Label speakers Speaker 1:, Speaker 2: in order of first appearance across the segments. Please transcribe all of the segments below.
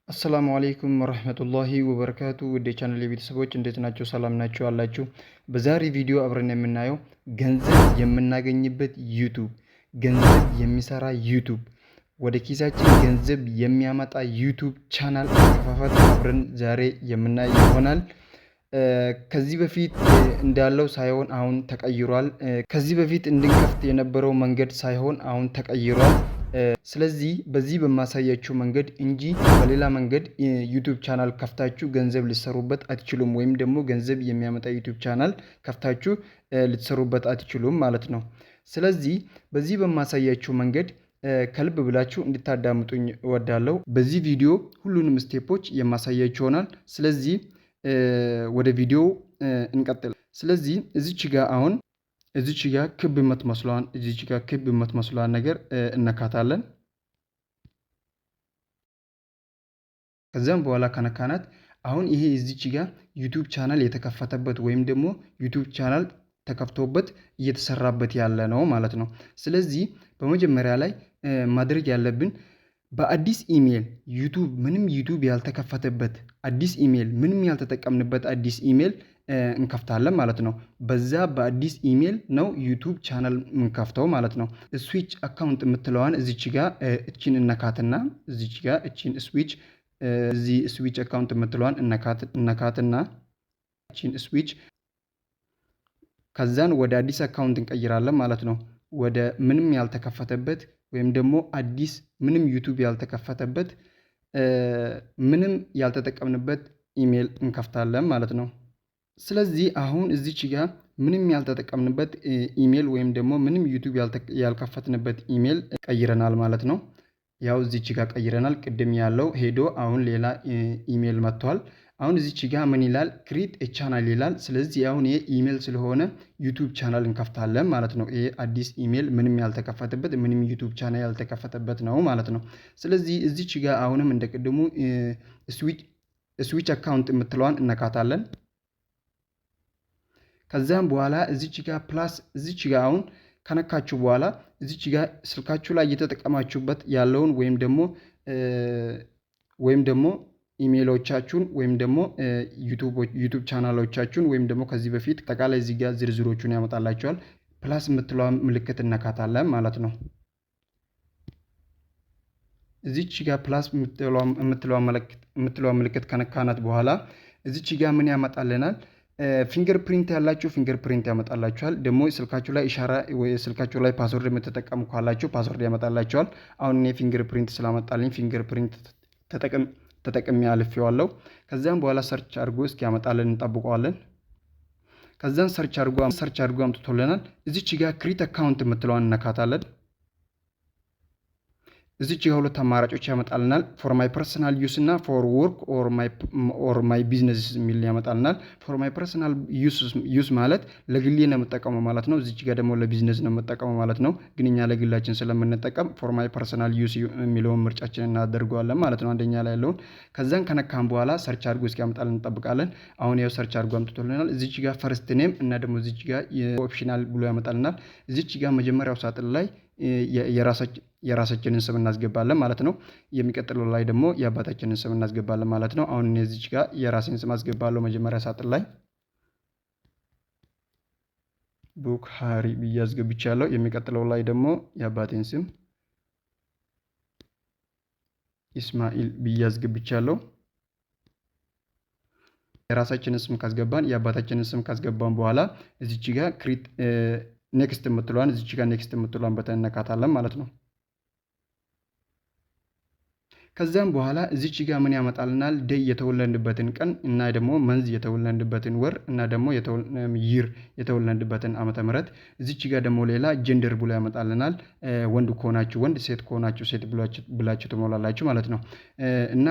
Speaker 1: አሰላሙ አለይኩም ወራህመቱላሂ ወበረካቱ ውድ የቻናሌ ቤተሰቦች እንዴት ናቸው? ሰላም ናቸው አላችሁ? በዛሬ ቪዲዮ አብረን የምናየው ገንዘብ የምናገኝበት ዩቱብ፣ ገንዘብ የሚሰራ ዩቱብ፣ ወደ ኪሳችን ገንዘብ የሚያመጣ ዩቱብ ቻናል አከፋፈት አብረን ዛሬ የምናየው ይሆናል። ከዚህ በፊት እንዳለው ሳይሆን አሁን ተቀይሯል። ከዚህ በፊት እንድንከፍት የነበረው መንገድ ሳይሆን አሁን ተቀይሯል። ስለዚህ በዚህ በማሳያችሁ መንገድ እንጂ በሌላ መንገድ ዩቲዩብ ቻናል ከፍታችሁ ገንዘብ ልትሰሩበት አትችሉም፣ ወይም ደግሞ ገንዘብ የሚያመጣ ዩቲዩብ ቻናል ከፍታችሁ ልትሰሩበት አትችሉም ማለት ነው። ስለዚህ በዚህ በማሳያችሁ መንገድ ከልብ ብላችሁ እንድታዳምጡኝ እወዳለሁ። በዚህ ቪዲዮ ሁሉንም ስቴፖች የማሳያችሁ ይሆናል። ስለዚህ ወደ ቪዲዮ እንቀጥል። ስለዚህ እዚች ጋር ክብ የምትመስሏን ነገር እነካታለን። ከዚያም በኋላ ከነካናት አሁን ይሄ እዚች ጋር ዩቲዩብ ቻናል የተከፈተበት ወይም ደግሞ ዩቲዩብ ቻናል ተከፍቶበት እየተሰራበት ያለ ነው ማለት ነው። ስለዚህ በመጀመሪያ ላይ ማድረግ ያለብን በአዲስ ኢሜል ምንም ዩቲዩብ ያልተከፈተበት አዲስ ኢሜል፣ ምንም ያልተጠቀምንበት አዲስ ኢሜል እንከፍታለን ማለት ነው። በዛ በአዲስ ኢሜል ነው ዩቲዩብ ቻናል እንከፍተው ማለት ነው። ስዊች አካውንት የምትለዋን እዚች ጋር እቺን እነካትና እዚች ጋር እቺን ስዊች አካውንት የምትለዋን እነካትና እቺን ስዊች ከዛን ወደ አዲስ አካውንት እንቀይራለን ማለት ነው። ወደ ምንም ያልተከፈተበት ወይም ደግሞ አዲስ ምንም ዩቲዩብ ያልተከፈተበት ምንም ያልተጠቀምንበት ኢሜል እንከፍታለን ማለት ነው። ስለዚህ አሁን እዚች ጋር ምንም ያልተጠቀምንበት ኢሜል ወይም ደግሞ ምንም ዩቲዩብ ያልከፈትንበት ኢሜል ቀይረናል ማለት ነው። ያው እዚች ጋር ቀይረናል። ቅድም ያለው ሄዶ አሁን ሌላ ኢሜል መጥቷል። አሁን እዚች ጋር ምን ይላል? ክሪኤት ኤ ቻናል ይላል። ስለዚህ አሁን ይሄ ኢሜል ስለሆነ ዩቲዩብ ቻናል እንከፍታለን ማለት ነው። ይሄ አዲስ ኢሜል ምንም ያልተከፈተበት ምንም ዩቲዩብ ቻናል ያልተከፈተበት ነው ማለት ነው። ስለዚህ እዚች ጋር አሁንም እንደቅድሙ ስዊች አካውንት የምትለዋን እነካታለን። ከዛም በኋላ እዚች ጋር ፕላስ እዚች ጋር አሁን ከነካችሁ በኋላ እዚች ጋር ስልካችሁ ላይ እየተጠቀማችሁበት ያለውን ወይም ደግሞ ኢሜሎቻችሁን ወይም ደግሞ ዩቲዩብ ቻናሎቻችሁን ወይም ደግሞ ከዚህ በፊት አጠቃላይ እዚህ ጋር ዝርዝሮቹን ያመጣላችኋል። ፕላስ የምትለዋ ምልክት እነካታለን ማለት ነው። እዚች ጋር ፕላስ የምትለዋ ምልክት ከነካናት በኋላ እዚች ጋር ምን ያመጣልናል? ፊንገር ፕሪንት ያላችሁ ፊንገር ፕሪንት ያመጣላችኋል። ደግሞ ስልካችሁ ላይ ኢሻራ ወይ ስልካችሁ ላይ ፓስወርድ የምትጠቀሙ ካላችሁ ፓስወርድ ያመጣላችኋል። አሁን እኔ ፊንገር ፕሪንት ስላመጣልኝ ፊንገር ፕሪንት ተጠቅሜ አልፌዋለሁ። ከዛም በኋላ ሰርች አድርጎ እስኪያመጣልን እንጠብቀዋለን። ከዛን ሰርች አድርጎ አምጥቶልናል። እዚች ጋር ክሪኤት አካውንት የምትለዋን እነካታለን። እዚች ጋር ሁለት አማራጮች ያመጣልናል። ፎር ማይ ፐርሰናል ዩስ እና ፎር ወርክ ኦር ማይ ቢዝነስ የሚል ያመጣልናል። ፎር ማይ ፐርሰናል ዩስ ማለት ለግሌ ነው የምጠቀመው ማለት ነው። እዚች ጋር ደግሞ ለቢዝነስ ነው የምጠቀመው ማለት ነው። ግን እኛ ለግላችን ስለምንጠቀም ፎር ማይ ፐርሰናል ዩስ የሚለውን ምርጫችን እናደርገዋለን ማለት ነው፣ አንደኛ ላይ ያለውን። ከዛን ከነካም በኋላ ሰርች አድርጎ እስኪያመጣልን እንጠብቃለን። አሁን ያው ሰርች አድርጎ አምጥቶልናል። እዚች ጋር ፈርስት ኔም እና ደግሞ እዚች ጋር ኦፕሽናል ብሎ ያመጣልናል። እዚች ጋር መጀመሪያው ሳጥን ላይ የራሳችንን ስም እናስገባለን ማለት ነው። የሚቀጥለው ላይ ደግሞ የአባታችንን ስም እናስገባለን ማለት ነው። አሁን እዚች ጋር የራሴን ስም አስገባለሁ መጀመሪያ ሳጥን ላይ ቡክ ሃሪ ብዬ አስገብቻለሁ። የሚቀጥለው ላይ ደግሞ የአባቴን ስም ኢስማኤል ብዬ አስገብቻለሁ። የራሳችንን ስም ካስገባን የአባታችንን ስም ካስገባን በኋላ እዚች ጋር ኔክስት የምትለዋን እዚች ጋር ኔክስት የምትለዋን በተን እነካታለን ማለት ነው። ከዛም በኋላ እዚች ጋር ምን ያመጣልናል? ዴይ የተወለድንበትን ቀን እና ደግሞ መንዝ የተወለድንበትን ወር እና ደግሞ ይር የተወለድንበትን ዓመተ ምህረት። እዚች ጋር ደግሞ ሌላ ጀንደር ብሎ ያመጣልናል። ወንድ ከሆናችሁ ወንድ፣ ሴት ከሆናችሁ ሴት ብላችሁ ትሞላላችሁ ማለት ነው። እና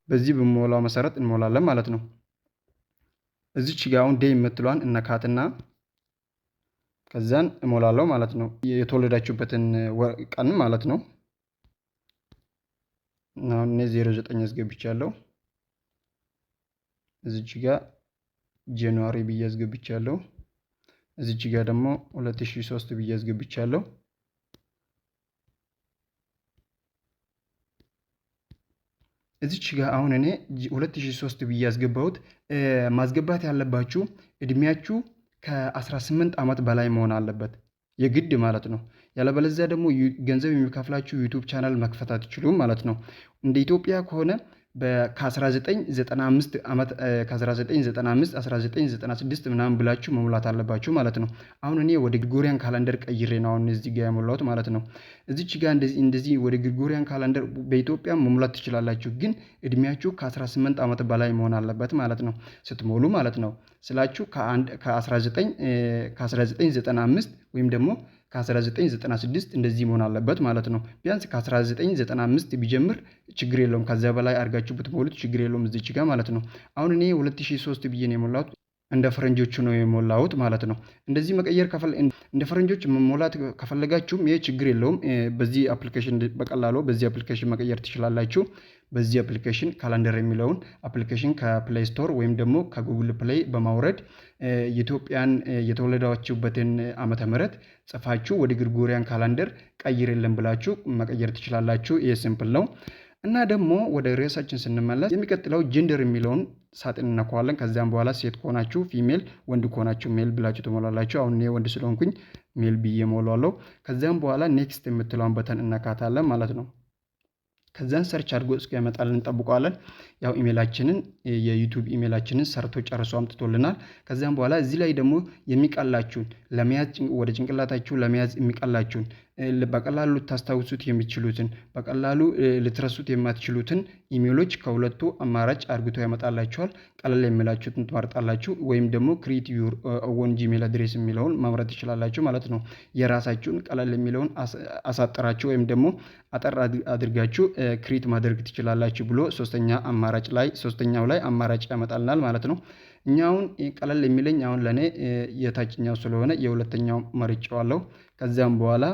Speaker 1: በዚህ በሞላው መሰረት እንሞላለን ማለት ነው። እዚች ጋር አሁን ዴይ የምትለዋን እነካትና ከዛን እሞላለሁ ማለት ነው። የተወለዳችሁበትን ቀን ማለት ነው። አሁን እኔ 09 አስገብቻለሁ። እዚች ጋር ጃንዋሪ ብዬ አስገብቻለሁ። እዚች ጋር ደግሞ 2003 ብዬ አስገብቻለሁ። እዚች ጋር አሁን እኔ 2003 ብዬ ያስገባሁት ማስገባት ያለባችሁ እድሜያችሁ ከ18 ዓመት በላይ መሆን አለበት የግድ ማለት ነው። ያለበለዚያ ደግሞ ገንዘብ የሚከፍላችሁ ዩቲዩብ ቻናል መክፈት አትችሉም ማለት ነው። እንደ ኢትዮጵያ ከሆነ ከ1995 1996 ምናምን ብላችሁ መሙላት አለባችሁ ማለት ነው። አሁን እኔ ወደ ግሪጎሪያን ካላንደር ቀይሬ ነው አሁን እዚህ ጋር የሞላሁት ማለት ነው። እዚች ጋር እንደዚህ ወደ ግሪጎሪያን ካላንደር በኢትዮጵያ መሙላት ትችላላችሁ፣ ግን እድሜያችሁ ከ18 ዓመት በላይ መሆን አለበት ማለት ነው ስትሞሉ ማለት ነው ስላችሁ ከ1995 ወይም ደግሞ ከ1996 እንደዚህ መሆን አለበት ማለት ነው። ቢያንስ ከ1995 ቢጀምር ችግር የለውም። ከዚያ በላይ አድርጋችሁ ብትሞሉት ችግር የለውም እዚች ጋር ማለት ነው። አሁን እኔ 2003 ብዬ ነው የሞላሁት፣ እንደ ፈረንጆቹ ነው የሞላሁት ማለት ነው። እንደዚህ መቀየር እንደ ፈረንጆች መሞላት ከፈለጋችሁም ይሄ ችግር የለውም። በዚህ አፕሊኬሽን በቀላሉ በዚህ አፕሊኬሽን መቀየር ትችላላችሁ። በዚህ አፕሊኬሽን ካላንደር የሚለውን አፕሊኬሽን ከፕሌይ ስቶር ወይም ደግሞ ከጉግል ፕሌይ በማውረድ የኢትዮጵያን የተወለዳችሁበትን ዓመተ ምህረት ጽፋችሁ ወደ ግሪጎሪያን ካላንደር ቀይርልን ብላችሁ መቀየር ትችላላችሁ። ይሄ ሲምፕል ነው። እና ደግሞ ወደ ርዕሳችን ስንመለስ የሚቀጥለው ጀንደር የሚለውን ሳጥን እናከዋለን። ከዚያም በኋላ ሴት ከሆናችሁ ፊሜል፣ ወንድ ከሆናችሁ ሜል ብላችሁ ትሞላላችሁ። አሁን እኔ ወንድ ስለሆንኩኝ ሜል ብዬ ሞላለሁ። ከዚያም በኋላ ኔክስት የምትለውን በተን እነካታለን ማለት ነው። ከዛን ሰርች አድርጎ እስኪያመጣልን እንጠብቀዋለን። ያው ኢሜላችንን የዩቲዩብ ኢሜላችንን ሰርቶ ጨርሶ አምጥቶልናል። ከዛም በኋላ እዚህ ላይ ደግሞ የሚቀላችሁን ለመያዝ ወደ ጭንቅላታችሁ ለመያዝ የሚቀላችሁን በቀላሉ ልታስታውሱት የሚችሉትን በቀላሉ ልትረሱት የማትችሉትን ኢሜሎች ከሁለቱ አማራጭ አርግቶ ያመጣላችኋል። ቀለል የሚላችሁትን ትመርጣላችሁ፣ ወይም ደግሞ ክሪኤት ዩር ኦውን ጂሜል አድሬስ የሚለውን መምረጥ ትችላላችሁ ማለት ነው። የራሳችሁን ቀለል የሚለውን አሳጥራችሁ ወይም ደግሞ አጠር አድርጋችሁ ክሪኤት ማድረግ ትችላላችሁ ብሎ ሶስተኛው ላይ አማራጭ ያመጣልናል ማለት ነው። እኛውን ቀለል የሚለኝ አሁን ለኔ የታችኛው ስለሆነ የሁለተኛው መርጬዋለሁ። ከዚያም በኋላ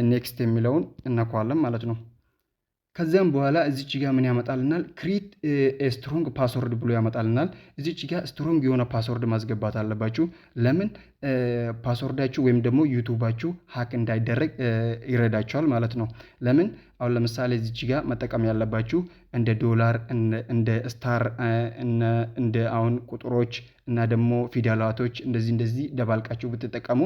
Speaker 1: ኔክስት የሚለውን እናከዋለን ማለት ነው። ከዚያም በኋላ እዚች ጋር ምን ያመጣልናል? ክሪኤት ስትሮንግ ፓስወርድ ብሎ ያመጣልናል። እዚች ጋር ስትሮንግ የሆነ ፓስወርድ ማስገባት አለባችሁ። ለምን ፓስወርዳችሁ ወይም ደግሞ ዩቲዩባችሁ ሀክ እንዳይደረግ ይረዳችኋል ማለት ነው። ለምን አሁን ለምሳሌ እዚች ጋር መጠቀም ያለባችሁ እንደ ዶላር፣ እንደ ስታር፣ እንደ አሁን ቁጥሮች እና ደግሞ ፊደላቶች እንደዚህ ደባልቃችሁ ብትጠቀሙ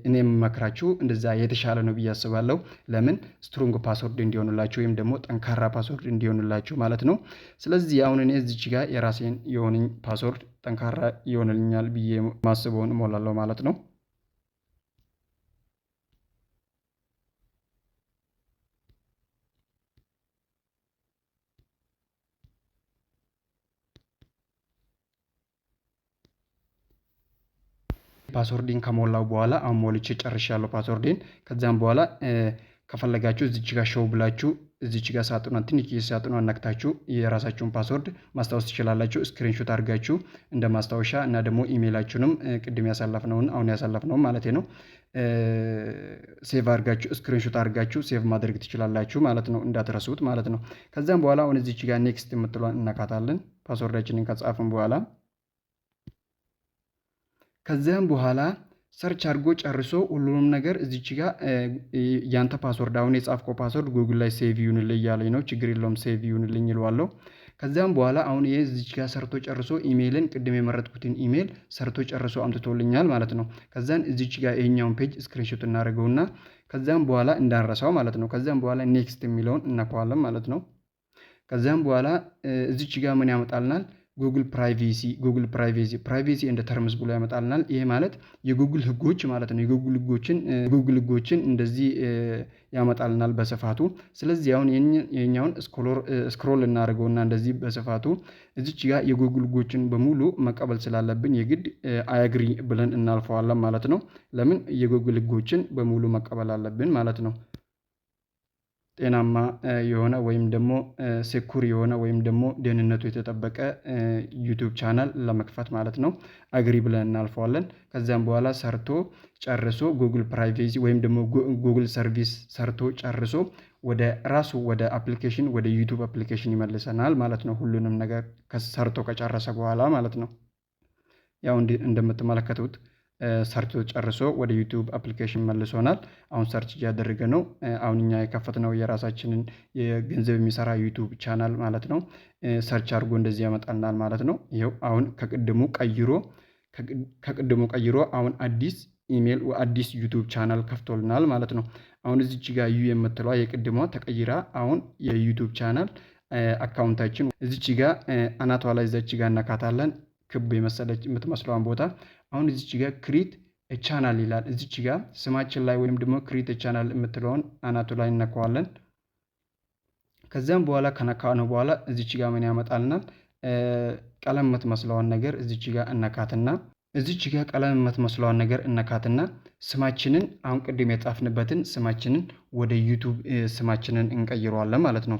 Speaker 1: እኔ የምመክራችሁ እንደዛ የተሻለ ነው ብዬ አስባለሁ። ለምን ስትሮንግ ፓስወርድ እንዲሆንላችሁ ወይም ደግሞ ጠንካራ ፓስወርድ እንዲሆንላችሁ ማለት ነው። ስለዚህ አሁን እኔ እዚች ጋር የራሴን የሆነኝ ፓስወርድ ጠንካራ ይሆንልኛል ብዬ ማስበውን እሞላለሁ ማለት ነው። ፓስወርዴን ከሞላው በኋላ አሁን ሞልቼ ጨርሻለሁ ፓስወርዴን። ከዛም በኋላ ከፈለጋችሁ እዚች ጋር ሾው ብላችሁ እዚች ጋር ትንሽ ሳጥኗ ነክታችሁ የራሳችሁን ፓስወርድ ማስታወስ ትችላላችሁ። ስክሪንሾት አድርጋችሁ እንደ ማስታወሻ እና ደግሞ ኢሜይላችሁንም ቅድም አሁን ያሳለፍነውን ማለት ነው ሴቭ አድርጋችሁ ስክሪንሾት አድርጋችሁ ሴቭ ማድረግ ትችላላችሁ ማለት ነው፣ እንዳትረሱት ማለት ነው። ከዛም በኋላ አሁን እዚች ጋር ኔክስት የምትሏን እነካታለን ፓስወርዳችንን ከጻፍን በኋላ። ከዚያም በኋላ ሰርች አድርጎ ጨርሶ ሁሉንም ነገር እዚች ጋር ያንተ ፓስወርድ አሁን የጻፍከው ፓስወርድ ጉግል ላይ ሴቭ ይሁንልኝ እያለኝ ነው። ችግር የለውም ሴቭ ይሁንልኝ ይለዋለሁ። ከዚያም በኋላ አሁን ይሄ እዚች ጋር ሰርቶ ጨርሶ ኢሜይልን ቅድም የመረጥኩትን ኢሜይል ሰርቶ ጨርሶ አምጥቶልኛል ማለት ነው። ከዛን እዚች ጋር ይሄኛውን ፔጅ ስክሪንሾት እናደርገውና ከዛም በኋላ እንዳንረሳው ማለት ነው። ከዛም በኋላ ኔክስት የሚለውን እናከዋለን ማለት ነው። ከዛም በኋላ እዚች ጋር ምን ያመጣልናል? ጉግል ፕራይቬሲ እንደ ተርምስ ብሎ ያመጣልናል። ይሄ ማለት የጉግል ህጎች ማለት ነው። የጉግል ህጎችን እንደዚህ ያመጣልናል በስፋቱ። ስለዚህ አሁን የኛውን ስክሮል እናደርገውና እንደዚህ በስፋቱ እዚች ጋር የጉግል ህጎችን በሙሉ መቀበል ስላለብን የግድ አያግሪ ብለን እናልፈዋለን ማለት ነው። ለምን የጉግል ህጎችን በሙሉ መቀበል አለብን ማለት ነው። ጤናማ የሆነ ወይም ደግሞ ሴኩር የሆነ ወይም ደግሞ ደህንነቱ የተጠበቀ ዩቲዩብ ቻናል ለመክፈት ማለት ነው። አግሪ ብለን እናልፈዋለን። ከዚያም በኋላ ሰርቶ ጨርሶ ጉግል ፕራይቬሲ ወይም ደግሞ ጉግል ሰርቪስ ሰርቶ ጨርሶ ወደ አፕሊኬሽን ወደ ዩቲዩብ አፕሊኬሽን ይመልሰናል ማለት ነው። ሁሉንም ነገር ሰርቶ ከጨረሰ በኋላ ማለት ነው። ያው እንደምትመለከቱት ሰርች ጨርሶ ወደ ዩቲዩብ አፕሊኬሽን መልሶናል። አሁን ሰርች እያደረገ ነው። አሁን እኛ የከፈትነው የራሳችንን የገንዘብ የሚሰራ ዩቲዩብ ቻናል ማለት ነው። ሰርች አድርጎ እንደዚህ ያመጣልናል ማለት ነው። ይኸው አሁን ከቅድሙ ቀይሮ አሁን አዲስ ኢሜል አዲስ ዩቲዩብ ቻናል ከፍቶልናል ማለት ነው። አሁን እዚች ጋር ዩ የምትለዋ የቅድሟ ተቀይራ አሁን የዩቲዩብ ቻናል አካውንታችን እዚች ጋር አናቷ ላይ እዚች ጋር እናካታለን። ክብ የመሰለች የምትመስለዋን ቦታ አሁን እዚች ጋር ክሪት ቻናል ይላል። እዚች ጋር ስማችን ላይ ወይም ደግሞ ክሪት ቻናል የምትለውን አናቱ ላይ እነካዋለን። ከዚያም በኋላ ከነካነው በኋላ እዚች ጋር ምን ያመጣልናል? ቀለም የምትመስለዋን ነገር እዚች ጋር እነካትና ስማችንን አሁን ቅድም የጻፍንበትን ስማችንን ወደ ዩቲዩብ ስማችንን እንቀይረዋለን ማለት ነው።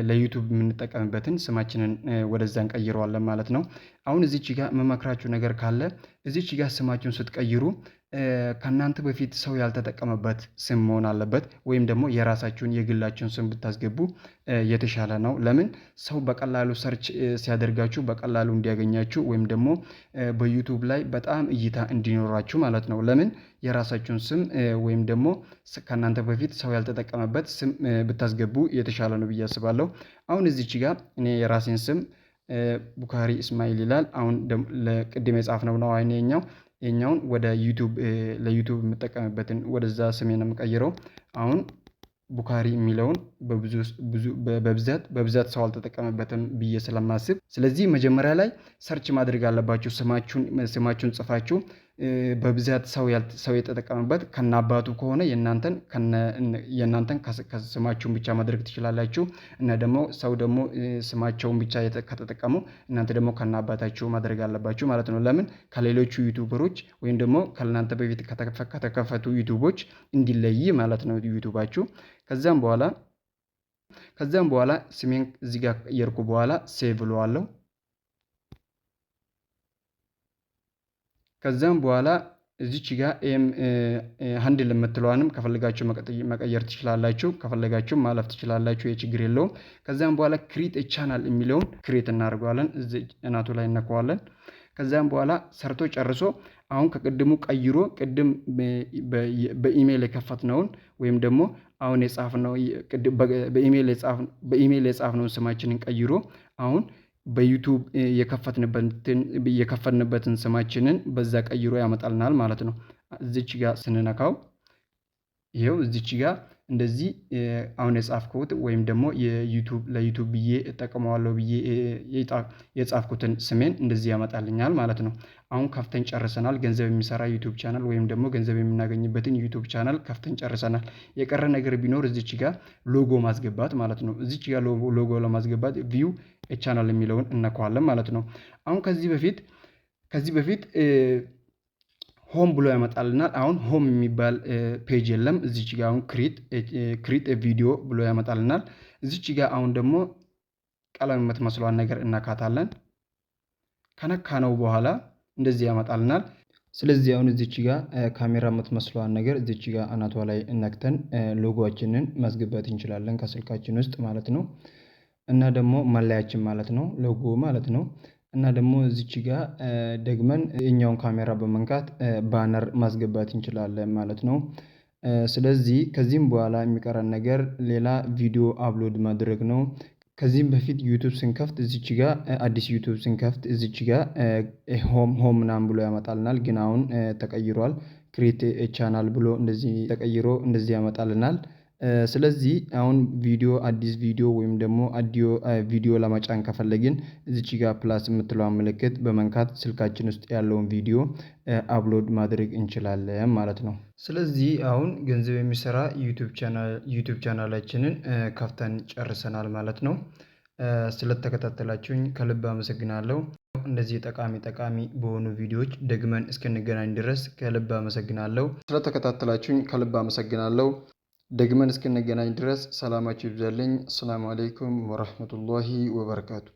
Speaker 1: ለዩቲዩብ የምንጠቀምበትን ስማችንን ወደዛ እንቀይረዋለን ማለት ነው። አሁን እዚች ጋር መመክራችሁ ነገር ካለ እዚች ጋር ስማችሁን ስትቀይሩ ከእናንተ በፊት ሰው ያልተጠቀመበት ስም መሆን አለበት። ወይም ደግሞ የራሳችሁን የግላችሁን ስም ብታስገቡ የተሻለ ነው። ለምን ሰው በቀላሉ ሰርች ሲያደርጋችሁ በቀላሉ እንዲያገኛችሁ ወይም ደግሞ በዩቲዩብ ላይ በጣም እይታ እንዲኖራችሁ ማለት ነው። ለምን የራሳችሁን ስም ወይም ደግሞ ከእናንተ በፊት ሰው ያልተጠቀመበት ስም ብታስገቡ የተሻለ ነው ብዬ አስባለሁ። አሁን እዚች ጋር እኔ የራሴን ስም ቡካሪ እስማኤል ይላል። አሁን ለቅድም የጻፍነው ነው የኛውን ወደ ዩቲዩብ ለዩቲዩብ የምጠቀምበትን ወደዛ ስሜን የምቀይረው። አሁን ቡካሪ የሚለውን በብዛት ሰው አልተጠቀመበትም ብዬ ስለማስብ፣ ስለዚህ መጀመሪያ ላይ ሰርች ማድረግ አለባችሁ። ስማችሁን ጽፋችሁ በብዛት ሰው የተጠቀመበት ከነአባቱ ከሆነ የእናንተን ስማችሁን ብቻ ማድረግ ትችላላችሁ። እና ደግሞ ሰው ደግሞ ስማቸውን ብቻ ከተጠቀሙ እናንተ ደግሞ ከነአባታችሁ ማድረግ አለባችሁ ማለት ነው። ለምን ከሌሎቹ ዩቲዩበሮች ወይም ደግሞ ከእናንተ በፊት ከተከፈቱ ዩቲዩቦች እንዲለይ ማለት ነው ዩቲዩባችሁ። ከዛም በኋላ ስሜን እዚህ ጋር ቀየርኩ በኋላ ሴቭ ብለዋለሁ። ከዛም በኋላ እዚች ጋር ሃንድል የምትለዋንም ከፈለጋችሁ መቀየር ትችላላችሁ፣ ከፈለጋችሁ ማለፍ ትችላላችሁ። የችግር የለውም። ከዛም በኋላ ክሪት ቻናል የሚለውን ክሬት እናደርገዋለን። እዚህ እናቱ ላይ እነካዋለን። ከዛም በኋላ ሰርቶ ጨርሶ አሁን ከቅድሙ ቀይሮ ቅድም በኢሜል የከፈትነውን ወይም ደግሞ አሁን የጻፍነው በኢሜል የጻፍነውን ስማችንን ቀይሮ አሁን በዩቲዩብ የከፈትንበትን ስማችንን በዛ ቀይሮ ያመጣልናል ማለት ነው። እዚች ጋር ስንነካው ይሄው እዚች ጋር እንደዚህ አሁን የጻፍኩት ወይም ደግሞ ለዩቲዩብ ብዬ እጠቀመዋለሁ ብዬ የጻፍኩትን ስሜን እንደዚህ ያመጣልኛል ማለት ነው። አሁን ከፍተን ጨርሰናል። ገንዘብ የሚሰራ ዩቲዩብ ቻናል ወይም ደግሞ ገንዘብ የምናገኝበትን ዩቲዩብ ቻናል ከፍተን ጨርሰናል። የቀረ ነገር ቢኖር እዚች ጋር ሎጎ ማስገባት ማለት ነው። እዚች ጋር ሎጎ ለማስገባት ቪው ቻናል የሚለውን እነካዋለን ማለት ነው። አሁን ከዚህ በፊት ሆም ብሎ ያመጣልናል። አሁን ሆም የሚባል ፔጅ የለም። እዚች ጋር አሁን ክሪት ቪዲዮ ብሎ ያመጣልናል። እዚች ጋር አሁን ደግሞ ቀለም የምትመስለዋን ነገር እናካታለን። ከነካነው በኋላ እንደዚህ ያመጣልናል። ስለዚህ አሁን እዚች ጋር ካሜራ የምትመስለዋን ነገር እዚች ጋር አናቷ ላይ ነክተን ሎጎአችንን ማስገባት እንችላለን ከስልካችን ውስጥ ማለት ነው። እና ደግሞ መለያችን ማለት ነው፣ ሎጎ ማለት ነው። እና ደግሞ እዚች ጋር ደግመን የኛውን ካሜራ በመንካት ባነር ማስገባት እንችላለን ማለት ነው። ስለዚህ ከዚህም በኋላ የሚቀረን ነገር ሌላ ቪዲዮ አፕሎድ ማድረግ ነው። ከዚህም በፊት ዩቲዩብ ስንከፍት እዚች ጋር አዲስ ዩቲዩብ ስንከፍት እዚች ጋር ሆም ምናምን ብሎ ያመጣልናል። ግን አሁን ተቀይሯል። ክሬት ቻናል ብሎ እንደዚህ ተቀይሮ እንደዚህ ያመጣልናል። ስለዚህ አሁን አዲስ ቪዲዮ ወይም ደግሞ ቪዲዮ ለመጫን ከፈለግን እዚች ጋር ፕላስ የምትለዋን ምልክት በመንካት ስልካችን ውስጥ ያለውን ቪዲዮ አፕሎድ ማድረግ እንችላለን ማለት ነው። ስለዚህ አሁን ገንዘብ የሚሰራ ዩቲዩብ ቻናላችንን ከፍተን ጨርሰናል ማለት ነው። ስለተከታተላችሁኝ ከልብ አመሰግናለሁ። እንደዚህ ጠቃሚ በሆኑ ቪዲዮዎች ደግመን እስክንገናኝ ድረስ ከልብ አመሰግናለሁ። ስለተከታተላችሁኝ ከልብ አመሰግናለሁ። ደግመን እስክንገናኝ ድረስ ሰላማችሁ ይብዛልኝ። አሰላሙ አለይኩም ወራህመቱላሂ ወበረካቱ።